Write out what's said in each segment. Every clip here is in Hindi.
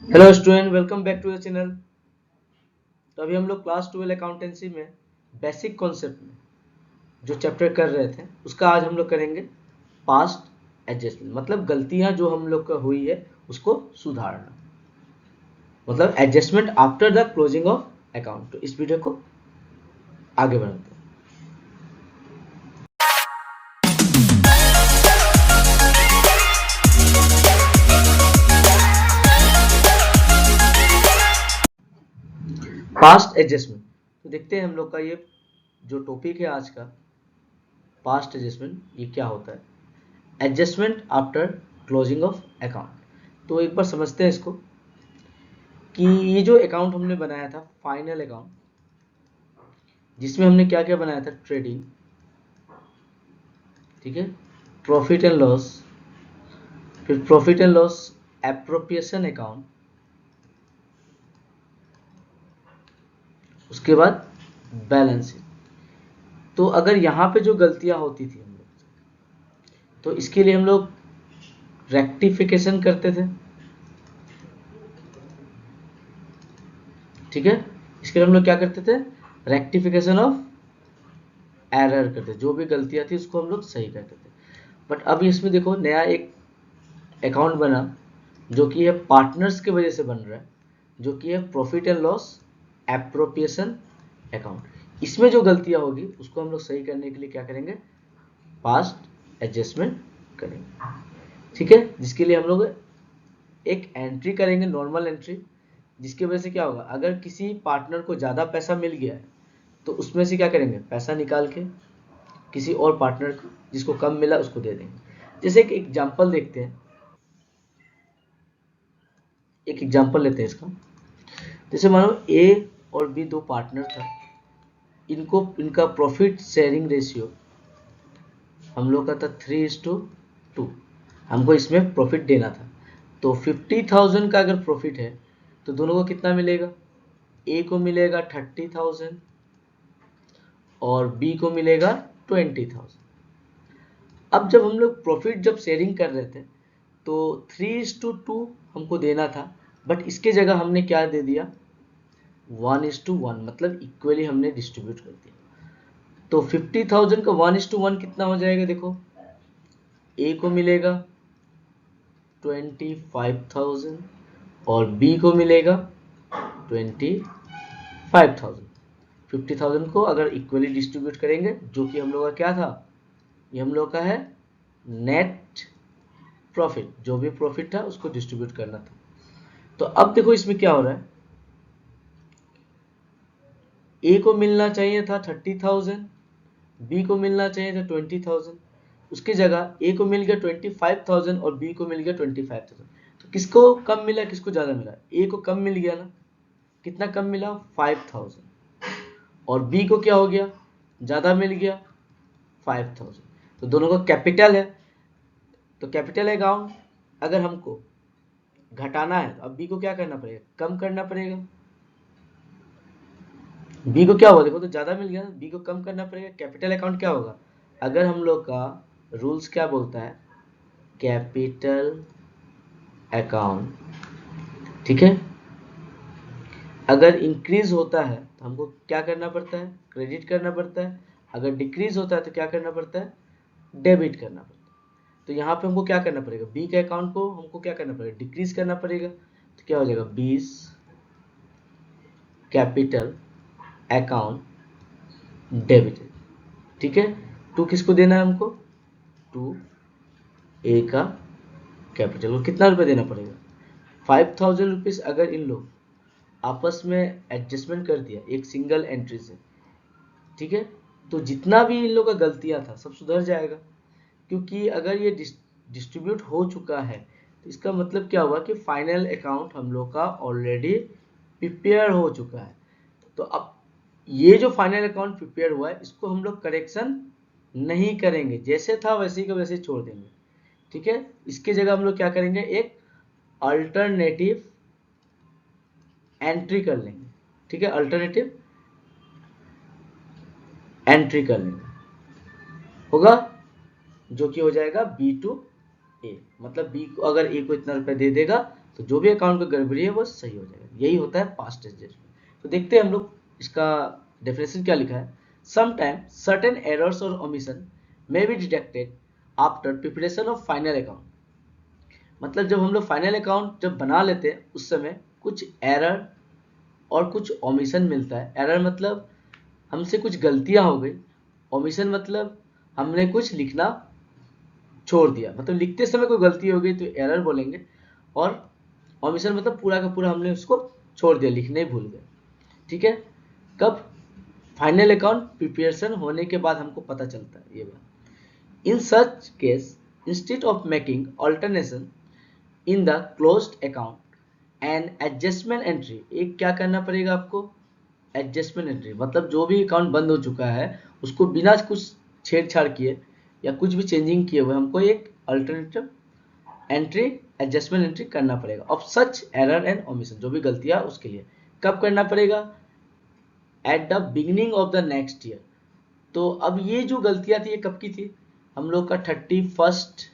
Hello student, welcome back to the channel. तो अभी हम लोग क्लास 12 अकाउंटेंसी में बेसिक कॉन्सेप्ट में जो चैप्टर कर रहे थे उसका आज हम लोग करेंगे पास्ट एडजस्टमेंट। मतलब गलतियां जो हम लोग का हुई है उसको सुधारना, मतलब adjustment after the closing of account. तो इस वीडियो को आगे बढ़ाते हैं। पास्ट एडजस्टमेंट, तो देखते हैं हम लोग का ये जो टॉपिक है आज का पास्ट एडजस्टमेंट, ये क्या होता है। Adjustment after closing of account. तो एक बार समझते हैं इसको कि ये जो अकाउंट हमने बनाया था फाइनल अकाउंट, जिसमें हमने क्या क्या बनाया था, ट्रेडिंग, ठीक है, प्रॉफिट एंड लॉस, फिर profit and loss appropriation account, उसके बाद बैलेंस शीट। तो अगर यहाँ पे जो गलतियां होती थी हम लोग, तो इसके लिए हम लोग रेक्टिफिकेशन करते थे, ठीक है। इसके लिए हम लोग क्या करते थे, रेक्टिफिकेशन ऑफ एरर करते, जो भी गलतियां थी उसको हम लोग सही करते थे। बट अब इसमें देखो नया एक अकाउंट बना जो कि है पार्टनर्स की वजह से बन रहा है, जो कि है profit and loss appropriation account. इसमें जो गलतियां होगी उसको हम लोग सही करने के लिए क्या करेंगे, पास्ट एडजस्टमेंट करेंगे, ठीक है। जिसके लिए हम लोग एक एंट्री करेंगे, नॉर्मल एंट्री, जिसकी वजह से क्या होगा, अगर किसी पार्टनर को ज़्यादा पैसा मिल गया है तो उसमें से क्या करेंगे, पैसा निकाल के किसी और पार्टनर को जिसको कम मिला उसको दे देंगे। जैसे एक एग्जांपल देखते हैं, एक एग्जांपल लेते हैं इसका। जैसे मानो ए और बी दो पार्टनर था, इनको इनका प्रॉफिट शेयरिंग रेशियो हम लोग का था 3:2। हमको इसमें प्रॉफिट देना था, तो 50,000 का अगर प्रॉफिट है तो दोनों को कितना मिलेगा, ए को मिलेगा 30,000 और बी को मिलेगा 20,000। अब जब हम लोग प्रॉफिट जब शेयरिंग कर रहे थे तो 3:2 हमको देना था, बट इसके जगह हमने क्या दे दिया, 1:1, मतलब इक्वली हमने डिस्ट्रीब्यूट कर दिया। तो 50,000 का 1:1 कितना हो जाएगा, देखो ए को मिलेगा 25,000 और बी को मिलेगा 25,000। 50,000 को अगर इक्वली डिस्ट्रीब्यूट करेंगे, जो कि हम लोग का क्या था, ये हम लोग का है नेट प्रॉफिट, जो भी प्रॉफिट था उसको डिस्ट्रीब्यूट करना था। तो अब देखो इसमें क्या हो रहा है, ए को मिलना चाहिए था 30,000, बी को मिलना चाहिए था 20,000, उसकी जगह ए को मिल गया 25,000 और बी को मिल गया 25,000। तो किसको कम मिला, किसको ज़्यादा मिला, ए को कम मिल गया ना, कितना कम मिला, 5,000, और बी को क्या हो गया, ज़्यादा मिल गया 5,000। तो दोनों का कैपिटल है, तो कैपिटल अकाउंट अगर हमको घटाना है तो अब बी को क्या करना पड़ेगा, कम करना पड़ेगा। बी को क्या होगा, देखो तो ज्यादा मिल गया, बी को कम करना पड़ेगा। कैपिटल अकाउंट क्या होगा, अगर हम लोग का रूल्स क्या बोलता है, कैपिटल अकाउंट, ठीक है, अगर इंक्रीज होता है तो हमको क्या करना पड़ता है, क्रेडिट करना पड़ता है। अगर डिक्रीज होता है तो क्या करना पड़ता है, डेबिट करना पड़ता है। तो यहाँ पे हमको क्या करना पड़ेगा, बी के अकाउंट को हमको क्या करना पड़ेगा, डिक्रीज करना पड़ेगा। तो क्या हो जाएगा, 20 कैपिटल अकाउंट डेबिटेड, ठीक है। टू किसको देना है हमको, टू ए का कैपिटल को कितना रुपए देना पड़ेगा, 5,000 रुपीज। अगर इन लोग आपस में एडजस्टमेंट कर दिया एक सिंगल एंट्री से, ठीक है, तो जितना भी इन लोग का गलतियां था सब सुधर जाएगा। क्योंकि अगर ये डिस्ट्रीब्यूट हो चुका है तो इसका मतलब क्या हुआ कि फाइनल अकाउंट हम लोग का ऑलरेडी प्रिपेयर हो चुका है। तो अब ये जो फाइनल अकाउंट प्रिपेयर हुआ है इसको हम लोग करेक्शन नहीं करेंगे, जैसे था वैसे ही का वैसे छोड़ देंगे, ठीक है। इसके जगह हम लोग क्या करेंगे, एक अल्टरनेटिव एंट्री कर लेंगे, ठीक है, अल्टरनेटिव एंट्री कर लेंगे, होगा जो कि हो जाएगा बी टू ए। मतलब बी को अगर ए को इतना रुपए दे देगा तो जो भी अकाउंट में गड़बड़ी है वो सही हो जाएगा, यही होता है पास्ट एडजस्टमेंट। तो देखते हैं हम लोग इसका डेफिनेशन क्या लिखा है। समटाइम सर्टेन एरर्स और omission may be detected after preparation of final account. मतलब जब हम लोग फाइनल अकाउंट जब बना लेते हैं उस समय कुछ एरर और कुछ ओमिशन मिलता है। एरर मतलब हमसे कुछ गलतियां हो गई, ओमिशन मतलब हमने कुछ लिखना छोड़ दिया, मतलब लिखते समय कोई गलती हो गई तो एरर बोलेंगे, और ओमिशन मतलब पूरा का पूरा हमने उसको छोड़ दिया, लिखने ही भूल गए। ठीक है, कब? फाइनल अकाउंट प्रिपरेशन होने के बाद हमको पता चलता है ये बात। In such case instead of making alternation in the closed account and adjustment entry, एक क्या करना पड़ेगा आपको? एडजस्टमेंट एंट्री, मतलब जो भी अकाउंट बंद हो चुका है उसको बिना कुछ छेड़छाड़ किए या कुछ भी चेंजिंग किए हुए हमको एक अल्टरनेटिव एंट्री, एडजस्टमेंट एंट्री करना पड़ेगा of such error and omission, जो भी गलतियां उसके लिए। कब करना पड़ेगा? At the beginning of the next year. तो अब ये जो गलतियां थी ये कब की थी? हम लोग का 31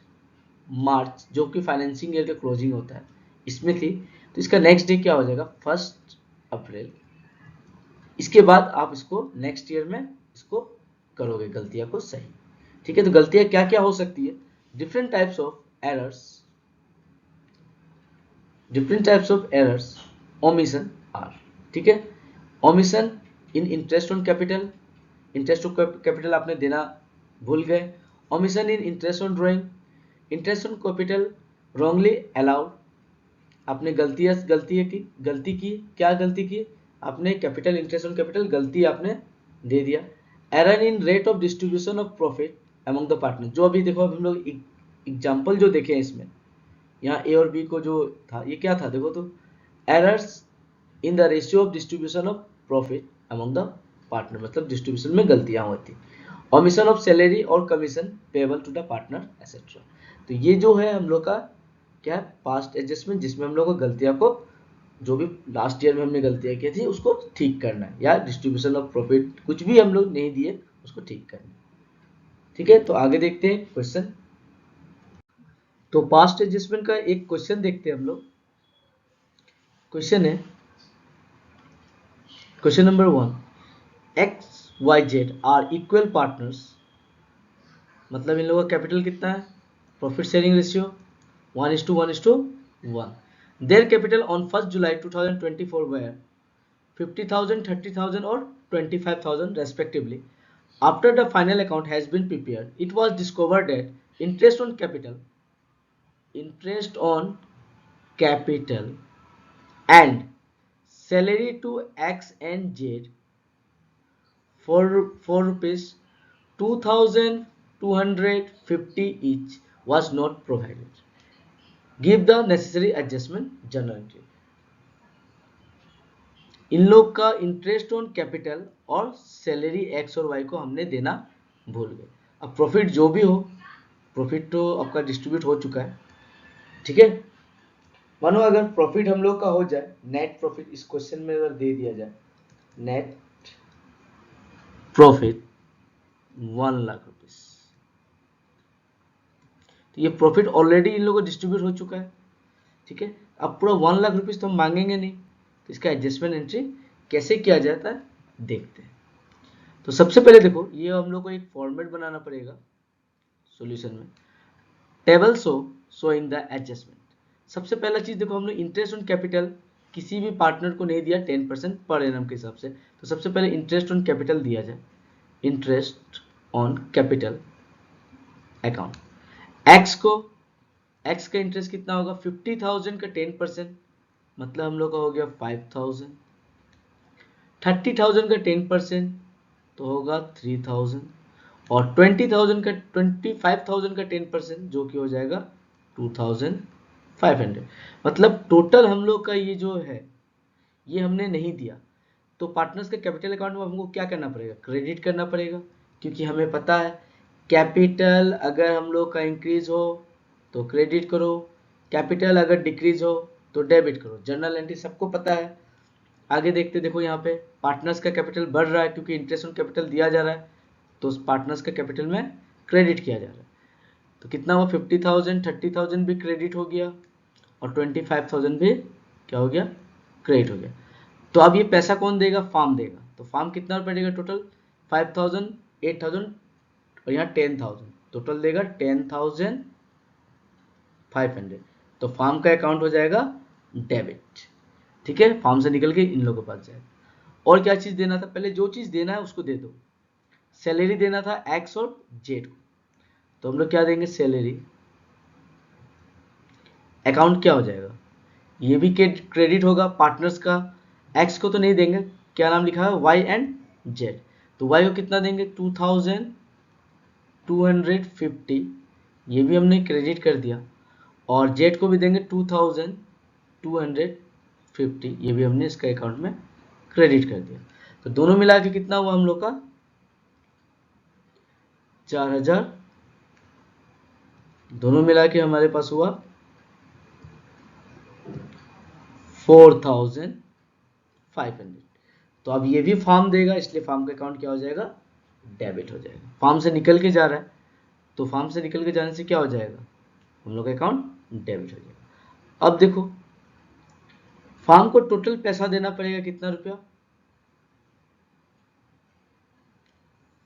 मार्च जो कि फाइनेंसिंग ईयर का क्लोजिंग होता है इसमें थी। तो इसका नेक्स्ट डे क्या हो जाएगा? 1 अप्रैल। इसके बाद आप इसको नेक्स्ट ईयर में इसको करोगे गलतियां को सही। ठीक है, तो गलतियां क्या क्या हो सकती है? Different types of errors, different types of errors omission are. ठीक है, omission in interest on capital, interest on capital आपने देना भूल गए। Omission in interest on drawing, interest on capital wrongly allowed, आपने गलती की, क्या गलती की? आपने कैपिटल, इंटरेस्ट ऑन कैपिटल गलती आपने दे दिया। Error in rate of distribution of profit among the partner, जो अभी देखो हम लोग एग्जांपल जो देखे हैं इसमें, यहाँ ए और बी को जो था ये क्या था देखो तो, errors in the ratio of distribution of profit among the partner, मतलब डिस्ट्रीब्यूशन में गलतियां होती। ओमिशन ऑफ सैलरी और commission payable to the partner etcetera. तो ये जो है हम लोग का क्या है? पास्ट एडजस्टमेंट, जिसमें हम लोग को गलतियां को, जो भी लास्ट ईयर में हमने गलतियां की थी उसको ठीक करना है, या डिस्ट्रीब्यूशन ऑफ प्रॉफिट कुछ भी हम लोग नहीं दिए उसको ठीक करना है। ठीक है, तो आगे देखते हैं क्वेश्चन। तो पास्ट एडजस्टमेंट का एक क्वेश्चन देखते हैं हम लोग। क्वेश्चन है, question number 1, X Y Z are equal partners, मतलब इन लोगों का कैपिटल कितना है? Profit sharing ratio 1:1:1। Their capital on 1 July 2024 were 50,000, 30,000 और 25,000 respectively. After the final account has been prepared, it was discovered that interest on capital and salary to X and Z for rupees 2,250 each was not provided. Give the necessary adjustment journal entry. इन लोग का इंटरेस्ट ऑन कैपिटल और सैलरी एक्स और वाई को हमने देना भूल गए। अब प्रॉफिट जो भी हो, प्रॉफिट तो आपका डिस्ट्रीब्यूट हो चुका है। ठीक है, मानो अगर प्रॉफिट हम लोग का हो जाए, नेट प्रॉफिट इस क्वेश्चन में अगर दे दिया जाए, नेट प्रॉफिट 1 लाख रुपीस, तो ये प्रॉफिट ऑलरेडी इन लोगों को डिस्ट्रीब्यूट हो चुका है। ठीक है, अब पूरा 1 लाख रुपीस तो हम मांगेंगे नहीं, तो इसका एडजस्टमेंट एंट्री कैसे किया जाता है देखते हैं। तो सबसे पहले देखो, ये हम लोग को एक फॉर्मेट बनाना पड़ेगा सॉल्यूशन में, टेबल शोइंग द एडजस्टमेंट। सबसे पहला चीज देखो, हमने इंटरेस्ट ऑन कैपिटल किसी भी पार्टनर को नहीं दिया 10% पर एनम के हिसाब से, तो सबसे पहले इंटरेस्ट ऑन कैपिटल दिया जाए। Interest on capital account, x का इंटरेस्ट कितना होगा? 50,000 का 10%, मतलब हम लोग का हो गया 5,000। 30,000 का 10% तो होगा 3,000, और 25,000 का 10% जो कि हो जाएगा 2,500। मतलब टोटल हम लोग का ये जो है ये हमने नहीं दिया, तो पार्टनर्स के कैपिटल अकाउंट में हमको क्या करना पड़ेगा? क्रेडिट करना पड़ेगा, क्योंकि हमें पता है कैपिटल अगर हम लोग का इंक्रीज हो तो क्रेडिट करो, कैपिटल अगर डिक्रीज हो तो डेबिट करो। जर्नल एंट्री सबको पता है। आगे देखते, देखो यहाँ पे पार्टनर्स का कैपिटल बढ़ रहा है क्योंकि इंटरेस्ट ऑन कैपिटल दिया जा रहा है, तो उस पार्टनर्स का कैपिटल में क्रेडिट किया जा रहा है। तो कितना हुआ? 50,000, 30,000 भी क्रेडिट हो गया, और 25,000 भी क्या हो गया, क्रेडिट हो गया। तो अब ये पैसा कौन देगा, फार्म देगा। तो फार्म कितना रुपये देगा टोटल, 5,000, 8,000 और यहाँ 10,000, टोटल देगा 10,500। तो फार्म का अकाउंट हो जाएगा डेबिट। ठीक है, फार्म से निकल के इन लोगों के पास जाएगा। और क्या चीज़ देना था, पहले जो चीज़ देना है उसको दे दो। सैलरी देना था एक्स और जेड को, तो हम लोग क्या देंगे, सैलरी। अकाउंट क्या हो जाएगा, ये भी क्रेडिट होगा पार्टनर्स का। एक्स को तो नहीं देंगे, क्या नाम लिखा है, वाई एंड जेड। तो वाई को कितना देंगे, 2,250, ये भी हमने क्रेडिट कर दिया। और जेड को भी देंगे 2,250, ये भी हमने इसका अकाउंट में क्रेडिट कर दिया। तो दोनों मिला के कितना हुआ हम लोग का, 4,000। दोनों मिला के हमारे पास हुआ 4,500। तो अब ये भी फार्म देगा, इसलिए फार्म का अकाउंट क्या हो जाएगा, डेबिट हो जाएगा। फार्म से निकल के जा रहा है, तो फार्म से निकल के जाने से क्या हो जाएगा, हम लोग का अकाउंट डेबिट हो जाएगा। अब देखो, फार्म को टोटल पैसा देना पड़ेगा कितना रुपया,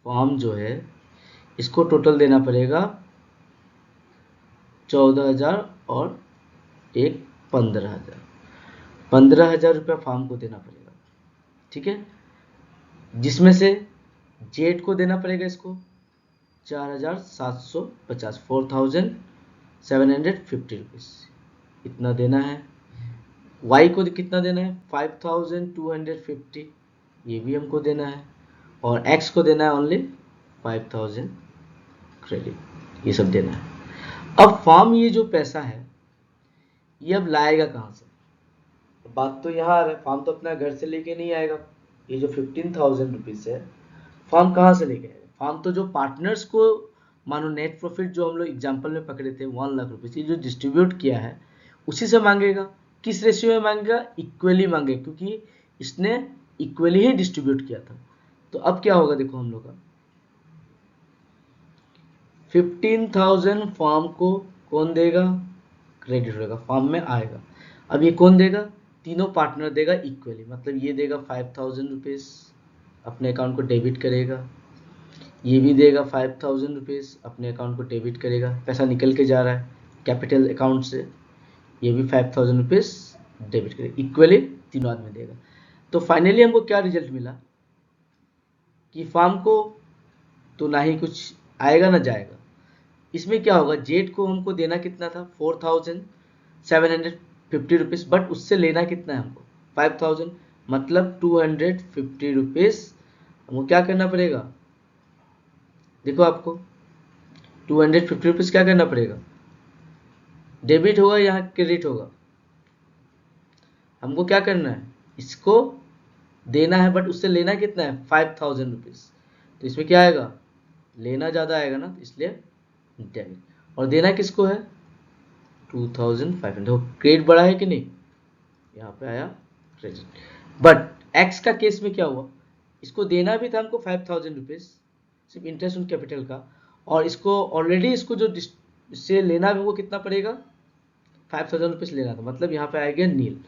फार्म जो है इसको टोटल देना पड़ेगा 14,000 और एक 15,000, 15,000 रुपया फार्म को देना पड़ेगा। ठीक है, जिसमें से जेड को देना पड़ेगा इसको 4,750, 4,750 रुपीज़ इतना देना है। वाई को कितना देना है, 5,250, ये भी हमको देना है। और एक्स को देना है ओनली 5,000 क्रेडिट, ये सब देना है। अब फार्म ये जो पैसा है ये अब लाएगा कहाँ से, बात तो यहाँ आ रहा है, फार्म तो अपना घर से लेके नहीं आएगा। ये जो 15,000 रुपीज़ है, फार्म कहाँ से लेके आएगा, फार्म तो जो पार्टनर्स को, मानो नेट प्रॉफिट जो हम लोग एग्जाम्पल में पकड़े थे 1 लाख रुपीज़, ये जो डिस्ट्रीब्यूट किया है उसी से मांगेगा। किस रेशियो में मांगेगा, इक्वली मांगेगा, क्योंकि इसने इक्वली ही डिस्ट्रीब्यूट किया था। तो अब क्या होगा, देखो हम लोग का 15,000 फार्म को कौन देगा, क्रेडिट होगा, फार्म में आएगा। अब ये कौन देगा, तीनों पार्टनर देगा इक्वली, मतलब ये देगा 5,000 रुपीज़ अपने अकाउंट को डेबिट करेगा, ये भी देगा 5,000 रुपीज़ अपने अकाउंट को डेबिट करेगा, पैसा निकल के जा रहा है कैपिटल अकाउंट से, ये भी 5,000 रुपीज़ डेबिट करेगा, इक्वली तीनों आदमी देगा। तो फाइनली हमको क्या रिजल्ट मिला कि फार्म को तो ना ही कुछ आएगा ना जाएगा। इसमें क्या होगा, जेड को हमको देना कितना था, 4,750 रुपीज़, बट उससे लेना कितना है हमको, 5,000, मतलब 250 रुपीज़ हमको क्या करना पड़ेगा, देखो आपको 250 रुपीज़ क्या करना पड़ेगा, डेबिट होगा यहाँ क्रेडिट होगा, हमको क्या करना है, इसको देना है बट उससे लेना कितना है, 5,000 रुपीज़। तो इसमें क्या आएगा, लेना ज़्यादा आएगा ना, इसलिए डेबिट। और देना किसको है, 2,500। क्रेडिट बढ़ा है कि नहीं, यहाँ पे आया क्रेडिट। बट एक्स का केस में क्या हुआ, इसको देना भी था हमको 5,000 रुपीज़, सिर्फ इंटरेस्ट ऑन कैपिटल का, और इसको ऑलरेडी इसको जो इससे लेना है वो कितना पड़ेगा, 5,000 रुपीज़ लेना था, मतलब यहाँ पे आएगा नील।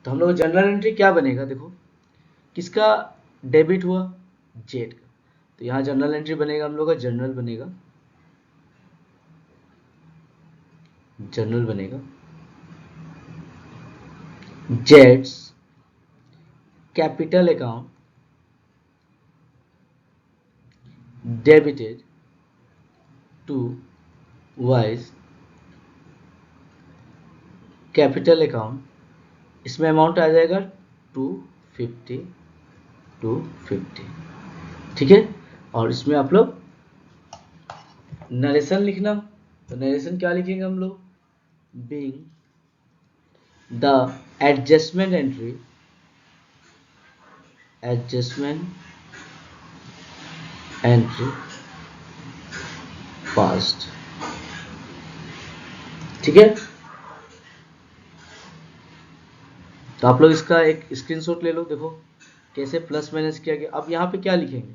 तो हम लोग जनरल एंट्री क्या बनेगा, देखो किसका डेबिट हुआ, जेड का, तो यहाँ जनरल एंट्री बनेगा हम लोग का, जनरल बनेगा, जनरल बनेगा जेड्स capital account debited to Y's capital account, इसमें अमाउंट आ जाएगा 250, 250। ठीक है, और इसमें आप लोग नरेशन लिखना, तो नरेशन क्या लिखेंगे हम लोग, being the adjustment entry, adjustment entry past. ठीक है, तो आप लोग इसका एक स्क्रीनशॉट ले लो, देखो कैसे प्लस माइनस किया गया। अब यहाँ पे क्या लिखेंगे,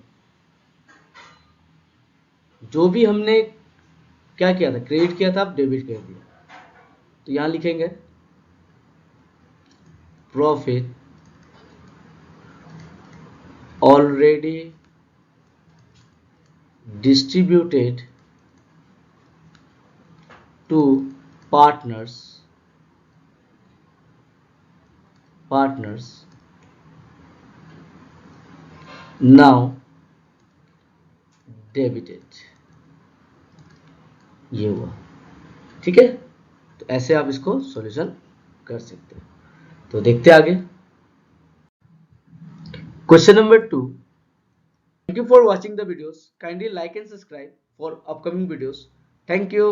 जो भी हमने क्या किया था, क्रेडिट किया था, अब डेबिट कर दिया, तो यहां लिखेंगे profit already distributed to partners now debited। ये हुआ, ठीक है। तो ऐसे आप इसको सॉल्यूशन कर सकते हैं। तो देखते हैं आगे। Question number 2, thank you for watching the videos, kindly like and subscribe for upcoming videos, thank you।